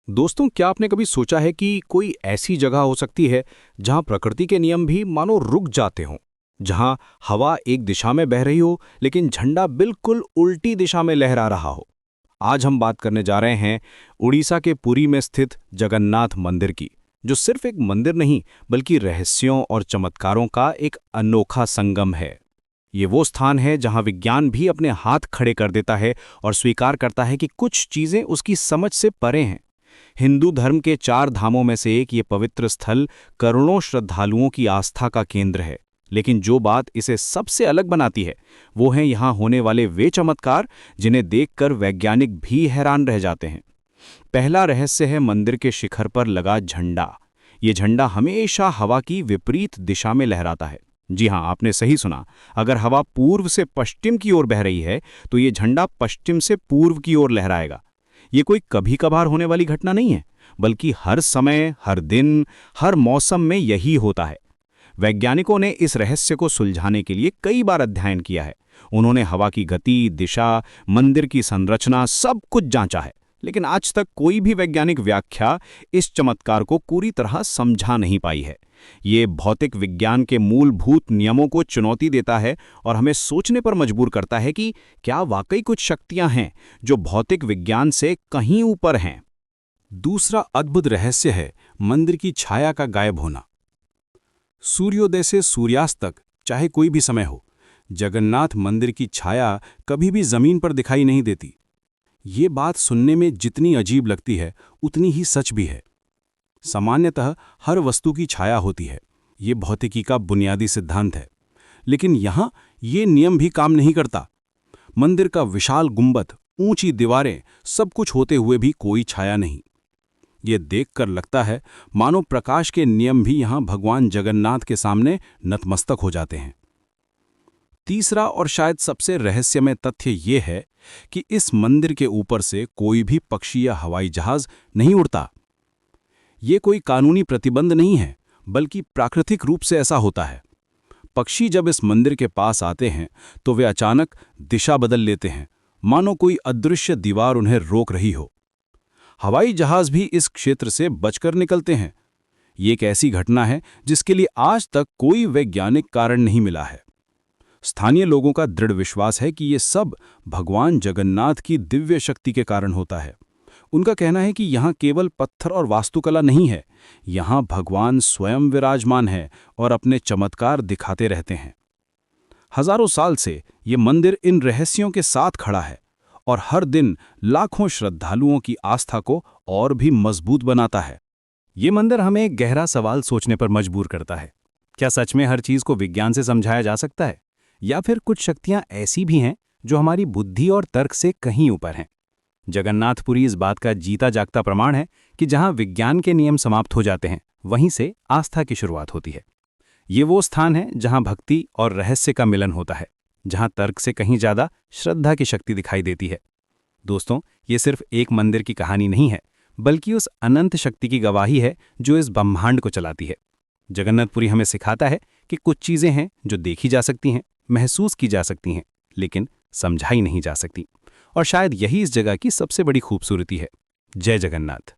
दोस्तों, क्या आपने कभी सोचा है कि कोई ऐसी जगह हो सकती है जहां प्रकृति के नियम भी मानो रुक जाते हों, जहां हवा एक दिशा में बह रही हो लेकिन झंडा बिल्कुल उल्टी दिशा में लहरा रहा हो। आज हम बात करने जा रहे हैं उड़ीसा के पुरी में स्थित जगन्नाथ मंदिर की, जो सिर्फ एक मंदिर नहीं बल्कि रहस्यों और चमत्कारों का एक अनोखा संगम है। ये वो स्थान है जहां विज्ञान भी अपने हाथ खड़े कर देता है और स्वीकार करता है कि कुछ चीजें उसकी समझ से परे हैं। हिंदू धर्म के 4 धामों में से एक ये पवित्र स्थल करोड़ों श्रद्धालुओं की आस्था का केंद्र है। लेकिन जो बात इसे सबसे अलग बनाती है वो है यहाँ होने वाले वे चमत्कार जिन्हें देखकर वैज्ञानिक भी हैरान रह जाते हैं। पहला रहस्य है मंदिर के शिखर पर लगा झंडा। ये झंडा हमेशा हवा की विपरीत दिशा में लहराता है। जी हाँ, आपने सही सुना। अगर हवा पूर्व से पश्चिम की ओर बह रही है तो ये झंडा पश्चिम से पूर्व की ओर लहराएगा। ये कोई कभी कभार होने वाली घटना नहीं है, बल्कि हर समय, हर दिन, हर मौसम में यही होता है। वैज्ञानिकों ने इस रहस्य को सुलझाने के लिए कई बार अध्ययन किया है। उन्होंने हवा की गति, दिशा, मंदिर की संरचना सब कुछ जांचा है, लेकिन आज तक कोई भी वैज्ञानिक व्याख्या इस चमत्कार को पूरी तरह समझा नहीं पाई है। ये भौतिक विज्ञान के मूलभूत नियमों को चुनौती देता है और हमें सोचने पर मजबूर करता है कि क्या वाकई कुछ शक्तियां हैं जो भौतिक विज्ञान से कहीं ऊपर हैं। दूसरा अद्भुत रहस्य है मंदिर की छाया का गायब होना। सूर्योदय से सूर्यास्त तक, चाहे कोई भी समय हो, जगन्नाथ मंदिर की छाया कभी भी जमीन पर दिखाई नहीं देती। ये बात सुनने में जितनी अजीब लगती है उतनी ही सच भी है। सामान्यतः हर वस्तु की छाया होती है, ये भौतिकी का बुनियादी सिद्धांत है। लेकिन यहाँ ये नियम भी काम नहीं करता। मंदिर का विशाल गुंबद, ऊंची दीवारें, सब कुछ होते हुए भी कोई छाया नहीं। ये देखकर लगता है मानो प्रकाश के नियम भी यहाँ भगवान जगन्नाथ के सामने नतमस्तक हो जाते हैं। तीसरा और शायद सबसे रहस्यमय तथ्य ये है कि इस मंदिर के ऊपर से कोई भी पक्षी या हवाई जहाज नहीं उड़ता। ये कोई कानूनी प्रतिबंध नहीं है, बल्कि प्राकृतिक रूप से ऐसा होता है। पक्षी जब इस मंदिर के पास आते हैं तो वे अचानक दिशा बदल लेते हैं, मानो कोई अदृश्य दीवार उन्हें रोक रही हो। हवाई जहाज भी इस क्षेत्र से बचकर निकलते हैं। ये एक ऐसी घटना है जिसके लिए आज तक कोई वैज्ञानिक कारण नहीं मिला है। स्थानीय लोगों का दृढ़ विश्वास है कि ये सब भगवान जगन्नाथ की दिव्य शक्ति के कारण होता है। उनका कहना है कि यहाँ केवल पत्थर और वास्तुकला नहीं है, यहाँ भगवान स्वयं विराजमान है और अपने चमत्कार दिखाते रहते हैं। हजारों साल से ये मंदिर इन रहस्यों के साथ खड़ा है और हर दिन लाखों श्रद्धालुओं की आस्था को और भी मजबूत बनाता है। ये मंदिर हमें एक गहरा सवाल सोचने पर मजबूर करता है। क्या सच में हर चीज को विज्ञान से समझाया जा सकता है, या फिर कुछ शक्तियां ऐसी भी हैं जो हमारी बुद्धि और तर्क से कहीं ऊपर हैं? जगन्नाथपुरी इस बात का जीता जागता प्रमाण है कि जहां विज्ञान के नियम समाप्त हो जाते हैं, वहीं से आस्था की शुरुआत होती है। ये वो स्थान है जहां भक्ति और रहस्य का मिलन होता है, जहां तर्क से कहीं ज्यादा श्रद्धा की शक्ति दिखाई देती है। दोस्तों, ये सिर्फ एक मंदिर की कहानी नहीं है, बल्कि उस अनंत शक्ति की गवाही है जो इस ब्रह्मांड को चलाती है। जगन्नाथपुरी हमें सिखाता है कि कुछ चीजें हैं जो देखी जा सकती हैं, महसूस की जा सकती हैं, लेकिन समझाई नहीं जा सकती। और शायद यही इस जगह की सबसे बड़ी खूबसूरती है। जय जगन्नाथ।